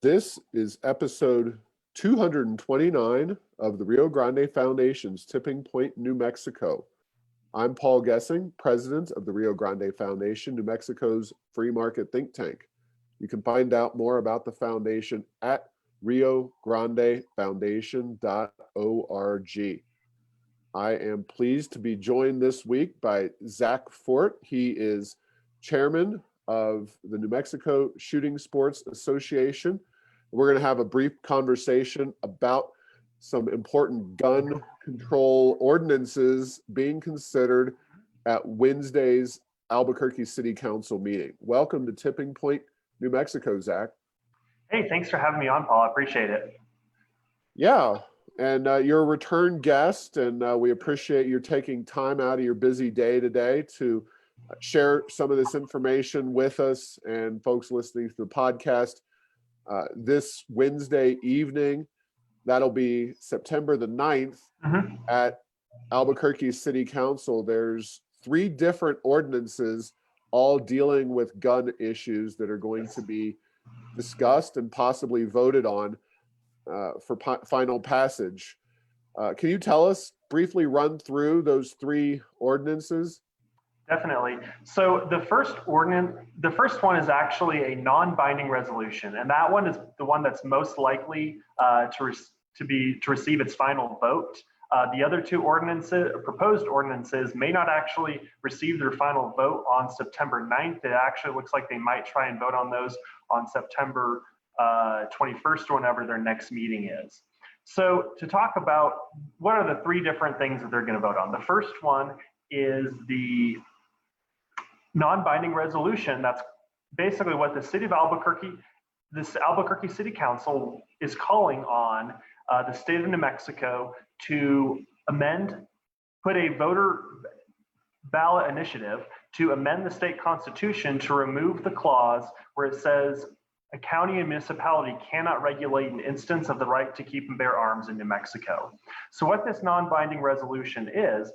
This is episode 229 of the Rio Grande Foundation's Tipping Point, New Mexico. I'm Paul Gessing, president of the Rio Grande Foundation, New Mexico's free market think tank. You can find out more about the foundation at riograndefoundation.org. I am pleased to be joined this week by Zac Fort. He is chairman of the New Mexico Shooting Sports Association. We're going to have a brief conversation about some important gun control ordinances being considered at Wednesday's Albuquerque City Council meeting. Welcome to Tipping Point, New Mexico, Zac. Hey, thanks for having me on, Paul. I appreciate it. Yeah, and you're a return guest, and we appreciate you taking time out of your busy day today to share some of this information with us and folks listening to the podcast. This Wednesday evening, that'll be September the 9th at Albuquerque City Council. There's 3 different ordinances all dealing with gun issues that are going to be discussed and possibly voted on for final passage. Can you tell us, briefly run through those 3 ordinances? Definitely. So the first one is actually a non-binding resolution, and that one is the one that's most likely to receive its final vote. The other 2 proposed ordinances, may not actually receive their final vote on September 9th. It actually looks like they might try and vote on those on September 21st, or whenever their next meeting is. So to talk about what are the 3 different things that they're going to vote on. The first one is the non-binding resolution. That's basically what the city of Albuquerque, this Albuquerque City Council is calling on the state of New Mexico to put a voter ballot initiative to amend the state constitution to remove the clause where it says a county and municipality cannot regulate an instance of the right to keep and bear arms in New Mexico. So what this non-binding resolution is,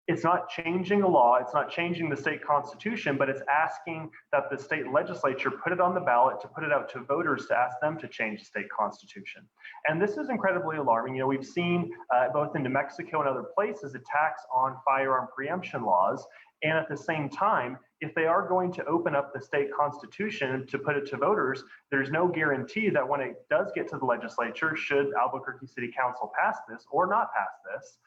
it's not changing the law, it's not changing the state constitution, but it's asking that the state legislature put it on the ballot to put it out to voters to ask them to change the state constitution. And this is incredibly alarming. You know, we've seen both in New Mexico and other places attacks on firearm preemption laws. And at the same time, if they are going to open up the state constitution to put it to voters, there's no guarantee that when it does get to the legislature, should Albuquerque City Council pass this or not pass this,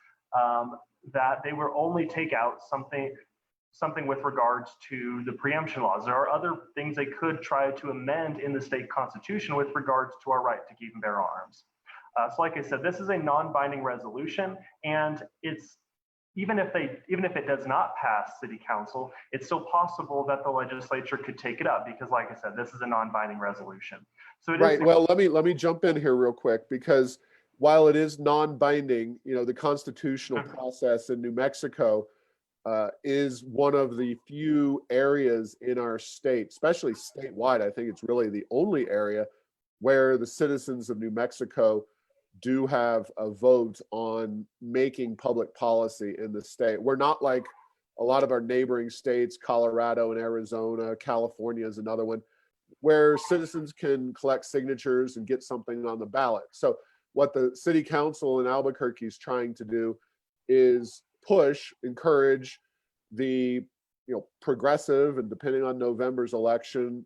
that they will only take out something with regards to the preemption laws. There are other things they could try to amend in the state constitution with regards to our right to keep and bear arms. So like I said, this is a non-binding resolution, and it's even if it does not pass city council, it's still possible that the legislature could take it up because, like I said, this is a non-binding resolution. So it right. Well, let me jump in here real quick, because while it is non-binding, you know, the constitutional process in New Mexico is one of the few areas in our state, especially statewide. I think it's really the only area where the citizens of New Mexico do have a vote on making public policy in the state. We're not like a lot of our neighboring states, Colorado and Arizona. California is another one, where citizens can collect signatures and get something on the ballot. So what the city council in Albuquerque is trying to do is encourage the progressive, and depending on November's election,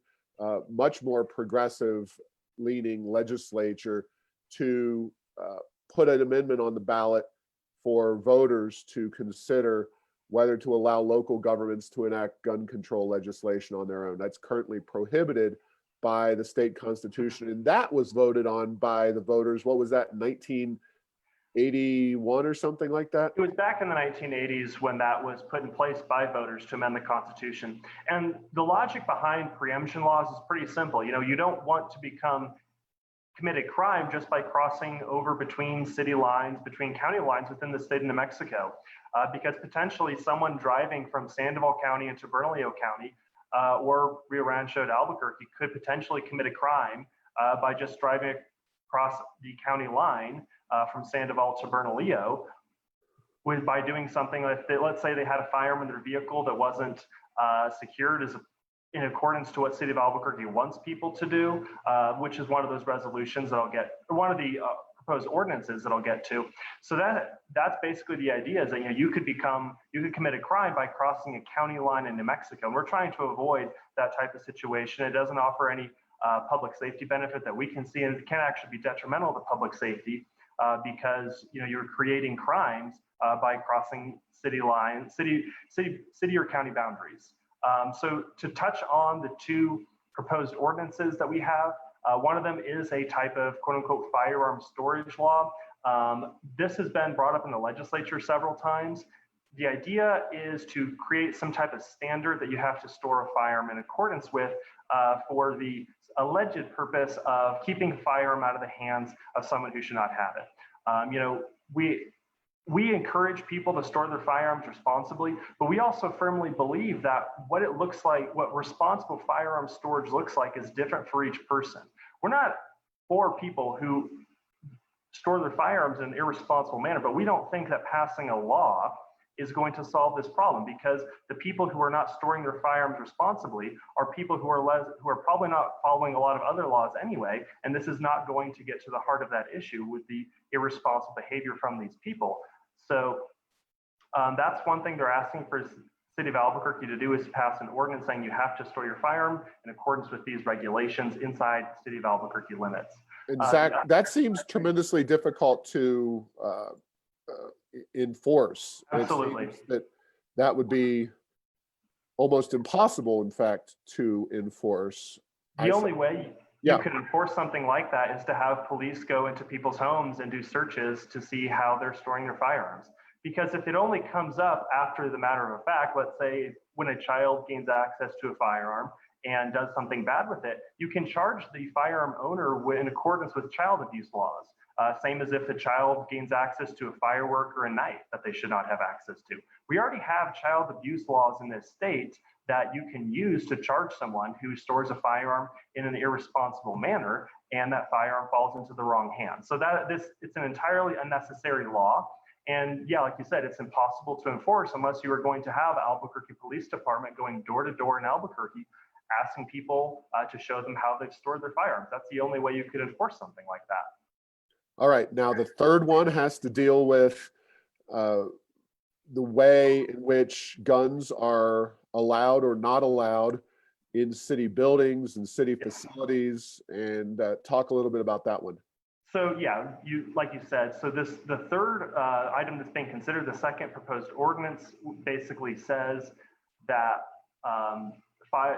much more progressive leaning legislature to put an amendment on the ballot for voters to consider whether to allow local governments to enact gun control legislation on their own. That's currently prohibited by the state constitution, and that was voted on by the voters. What was that, 1981 or something like that? It was back in the 1980s when that was put in place by voters to amend the constitution. And the logic behind preemption laws is pretty simple. You know, you don't want to commit a crime just by crossing over between city lines, between county lines within the state of New Mexico, because potentially someone driving from Sandoval County into Bernalillo County or Rio Rancho to Albuquerque could potentially commit a crime by just driving across the county line from Sandoval to Bernalillo, by doing something like, let's say they had a firearm in their vehicle that wasn't secured as in accordance to what City of Albuquerque wants people to do, which is one of those resolutions that I'll get, or one of the proposed ordinances that I'll get to. So that's basically the idea, is that you could commit a crime by crossing a county line in New Mexico. And we're trying to avoid that type of situation. It doesn't offer any public safety benefit that we can see, and it can actually be detrimental to public safety because you're creating crimes by crossing city lines, city or county boundaries. So to touch on the two proposed ordinances that we have, one of them is a type of quote unquote firearm storage law. This has been brought up in the legislature several times. The idea is to create some type of standard that you have to store a firearm in accordance with for the alleged purpose of keeping a firearm out of the hands of someone who should not have it. We encourage people to store their firearms responsibly, but we also firmly believe that what it looks like, what responsible firearm storage looks like, is different for each person. We're not for people who store their firearms in an irresponsible manner, but we don't think that passing a law is going to solve this problem, because the people who are not storing their firearms responsibly are people who are probably not following a lot of other laws anyway, and this is not going to get to the heart of that issue with the irresponsible behavior from these people. So that's one thing they're asking for City of Albuquerque to do, is pass an ordinance saying you have to store your firearm in accordance with these regulations inside City of Albuquerque limits. And Zach, that seems tremendously difficult to enforce. Absolutely. It seems that would be almost impossible, in fact, to enforce. The only way you could enforce something like that is to have police go into people's homes and do searches to see how they're storing their firearms. Because if it only comes up after the matter of a fact, let's say when a child gains access to a firearm and does something bad with it, you can charge the firearm owner in accordance with child abuse laws. Same as if the child gains access to a firework or a knife that they should not have access to. We already have child abuse laws in this state that you can use to charge someone who stores a firearm in an irresponsible manner, and that firearm falls into the wrong hands. So it's an entirely unnecessary law. And yeah, like you said, it's impossible to enforce unless you are going to have Albuquerque Police Department going door to door in Albuquerque, asking people to show them how they've stored their firearms. That's the only way you could enforce something like that. All right, now the third one has to deal with the way in which guns are allowed or not allowed in city buildings and city facilities, and talk a little bit about that one. So yeah, like you said, so the third item that's being considered, the second proposed ordinance, basically says that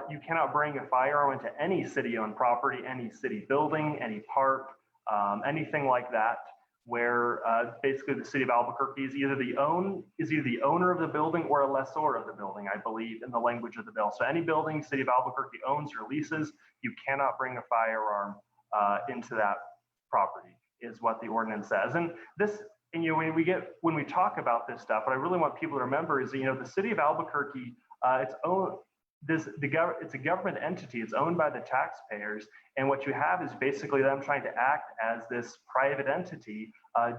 you cannot bring a firearm into any city-owned property, any city building, any park, anything like that, where basically the City of Albuquerque is either the owner of the building or a lessor of the building, I believe, in the language of the bill. So any building City of Albuquerque owns or leases, you cannot bring a firearm into that property, is what the ordinance says. And this, when we talk about this stuff, what I really want people to remember is, the City of Albuquerque, it's a government entity. It's owned by the taxpayers, and what you have is basically them trying to act as this private entity,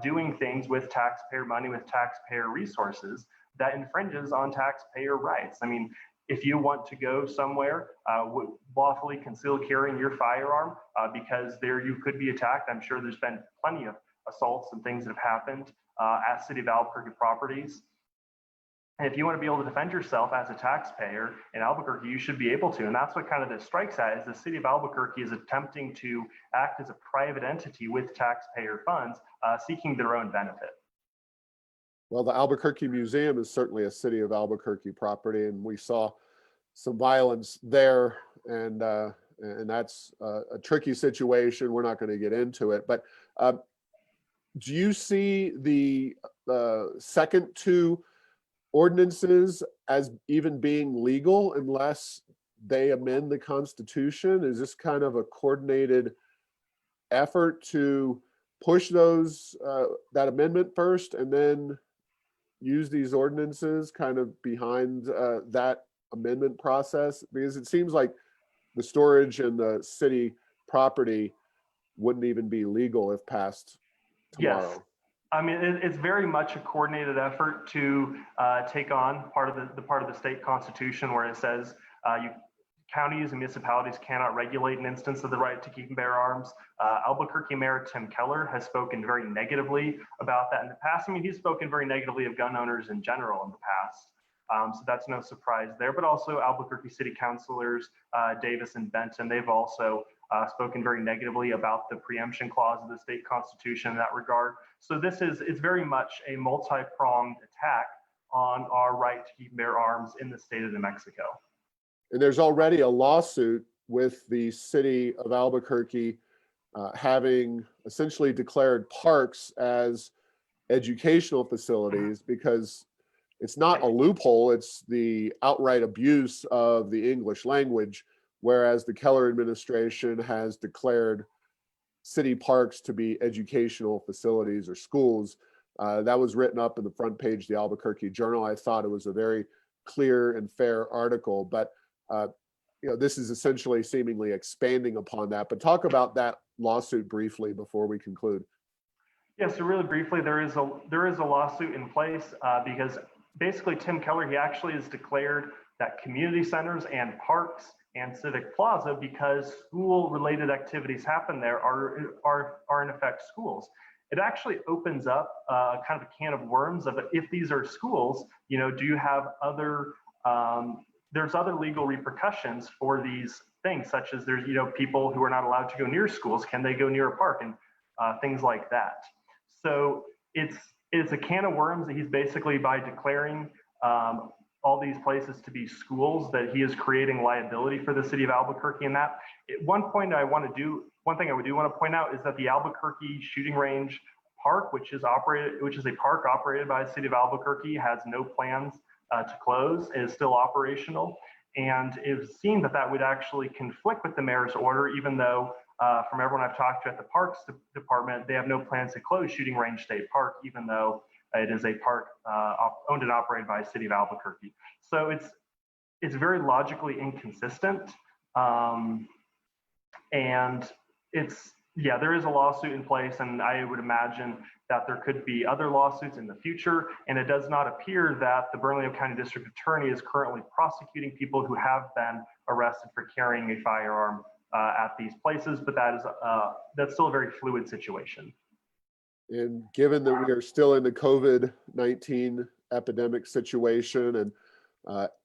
doing things with taxpayer money, with taxpayer resources, that infringes on taxpayer rights. I mean, if you want to go somewhere lawfully concealed carrying your firearm because there you could be attacked, I'm sure there's been plenty of assaults and things that have happened at City of Albuquerque properties. And if you want to be able to defend yourself as a taxpayer in Albuquerque, you should be able to. And that's what kind of this strikes at, is the City of Albuquerque is attempting to act as a private entity with taxpayer funds, seeking their own benefit. Well, the Albuquerque Museum is certainly a City of Albuquerque property, and we saw some violence there, and that's a tricky situation. We're not going to get into it, but do you see the second two ordinances as even being legal unless they amend the Constitution? Is this kind of a coordinated effort to push those that amendment first and then use these ordinances kind of behind that amendment process? Because it seems like the storage in the city property wouldn't even be legal if passed tomorrow. Yes. I mean, it's very much a coordinated effort to take on part of the state constitution, where it says counties and municipalities cannot regulate an instance of the right to keep and bear arms. Albuquerque Mayor Tim Keller has spoken very negatively about that in the past. I mean, he's spoken very negatively of gun owners in general in the past. So that's no surprise there, but also Albuquerque City Councilors, Davis and Benton, they've also spoken very negatively about the preemption clause of the state constitution in that regard. So it's very much a multi-pronged attack on our right to keep and bear arms in the state of New Mexico. And there's already a lawsuit with the city of Albuquerque having essentially declared parks as educational facilities because it's not a loophole, it's the outright abuse of the English language, whereas the Keller administration has declared city parks to be educational facilities or schools. That was written up in the front page of the Albuquerque Journal. I thought it was a very clear and fair article, but this is essentially seemingly expanding upon that. But talk about that lawsuit briefly before we conclude. Yeah, so really briefly, there is a lawsuit in place because basically Tim Keller, he actually has declared that community centers and parks and civic plaza, because school-related activities happen there, are in effect schools. It actually opens up kind of a can of worms of, if these are schools, do you have other there's other legal repercussions for these things, such as there's people who are not allowed to go near schools. Can they go near a park and things like that? So it's a can of worms that he's basically, by declaring all these places to be schools, that he is creating liability for the city of Albuquerque. And that one thing I do want to point out is that the Albuquerque Shooting Range Park, which is a park operated by the city of Albuquerque, has no plans to close, is still operational. And it seemed that would actually conflict with the mayor's order, even though from everyone I've talked to at the Parks Department, they have no plans to close Shooting Range State Park, even though it is a park owned and operated by the city of Albuquerque. So it's very logically inconsistent. And there is a lawsuit in place, and I would imagine that there could be other lawsuits in the future. And it does not appear that the Bernalillo County District Attorney is currently prosecuting people who have been arrested for carrying a firearm at these places, but that's still a very fluid situation. And given that we are still in the COVID-19 epidemic situation, and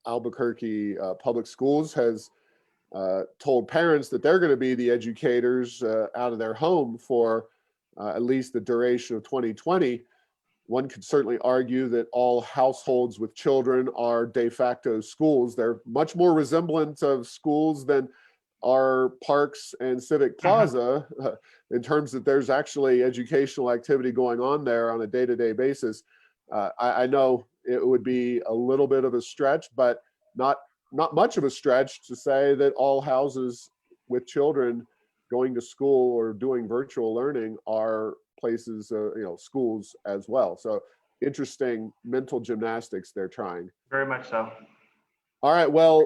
Albuquerque Public Schools has told parents that they're going to be the educators out of their home for at least the duration of 2020, one could certainly argue that all households with children are de facto schools. They're much more resemblant of schools than our parks and civic plaza in terms that there's actually educational activity going on there on a day-to-day basis. I know it would be a little bit of a stretch, but not much of a stretch to say that all houses with children going to school or doing virtual learning are places, schools as well. So interesting mental gymnastics they're trying. Very much so. All right, well,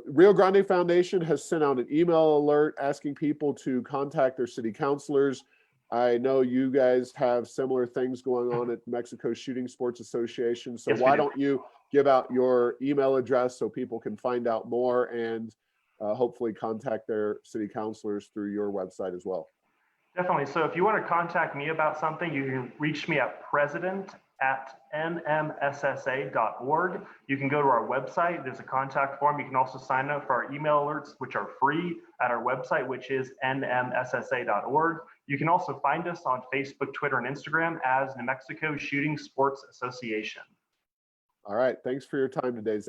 Rio Grande Foundation has sent out an email alert asking people to contact their city councilors. I know you guys have similar things going on at Mexico Shooting Sports Association. So yes, why don't you give out your email address so people can find out more and hopefully contact their city councilors through your website as well. Definitely. So if you want to contact me about something, you can reach me at president@nmssa.org. You can go to our website. There's a contact form. You can also sign up for our email alerts, which are free at our website, which is nmssa.org. You can also find us on Facebook, Twitter, and Instagram as New Mexico Shooting Sports Association. All right. Thanks for your time today, Zac.